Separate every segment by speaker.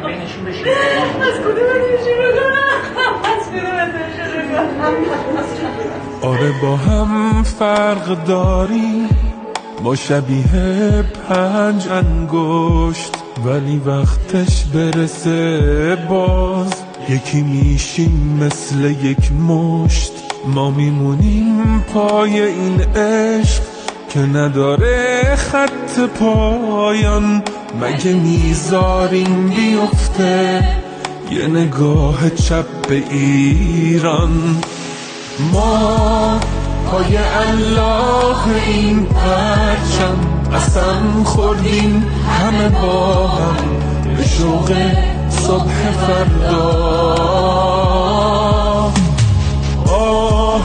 Speaker 1: بینشون بشین.
Speaker 2: از کدومتون شروع کنم؟ از کدومتون شروع کنم؟
Speaker 3: آره با هم فرق داریم، ما شبیه 5 انگشت، ولی وقتش برسه باز یکی میشیم مثل یک مشت. ما میمونیم پای این عشق که نداره خط پایان. مگه میذاریم بیفته یه نگاه چپ به ایران؟ ما پای الله این پرچم قسم خوردیم همه با هم به شوق صبح فردا. آه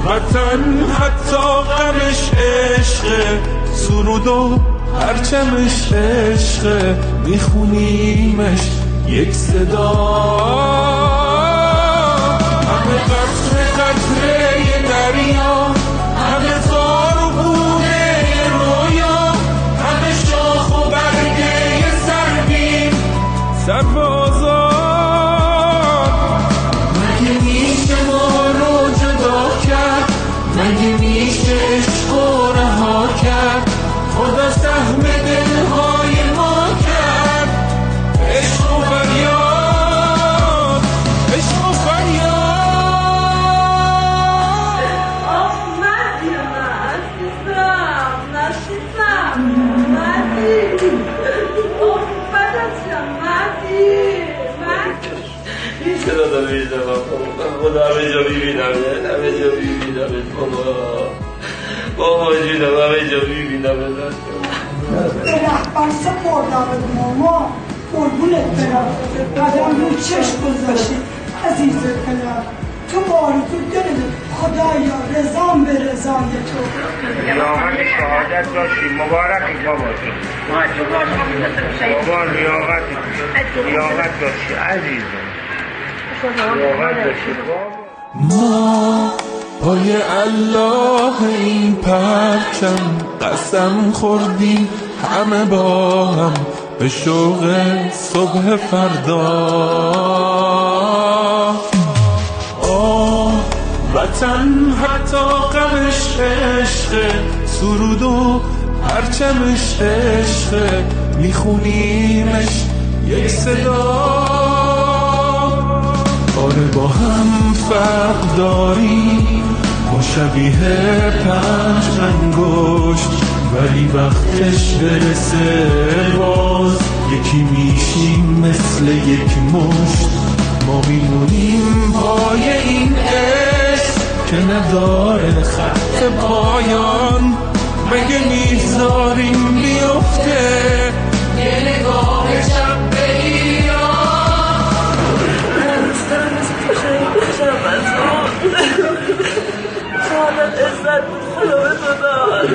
Speaker 3: وطن حتی غمش عشقه، سرود و پرچمش عشقه، میخونیمش یک صدا. همه قطره قطره ی دریا، همه تار و بوده رویا، همه شاخ و برگه سربیم سربازان. مگه میشه ما رو جدا کرد؟ مگه میشه عشق و رها کرد؟ خدا سهم دلهای ما کرد. عشق و فریاد، عشق و فریاد.
Speaker 2: مردی من عزیزم، نشیدم مردی. بدتشم مردی.
Speaker 4: چرا داره میشنم؟ خدا همه جا میبینم، همه جا میبینم بابا جونم، همه جا میبینم.
Speaker 5: به رهبر سپردم ماما، قربونت برم، قدم رو چشم گذاشتی عزیز پدر. تو باری تو دل خدایا رضام به رضای تو.
Speaker 6: لیاقت شهادت داشتی، مبارکی بابا بابا، لیاقت داشتی عزیزم، لیاقت داشتی بابا.
Speaker 3: ما پای الله این پرچم قسم خوردیم همه با هم به شوق صبح فردا. آه وطن حتی غمش عشقه، سرود و پرچمش عشقه، میخونیمش یک صدا. آره با هم فرق داریم، ما شبیه 5 انگشت، ولی وقتش برسه باز یکی میشیم مثل یک مشت. ما میمونیم پای این عشق که نداره خط پایان. مگه میذاریم بیفته یه نگاه چپ به ایران؟
Speaker 2: شهادت عزت بود، خدا به تو داد.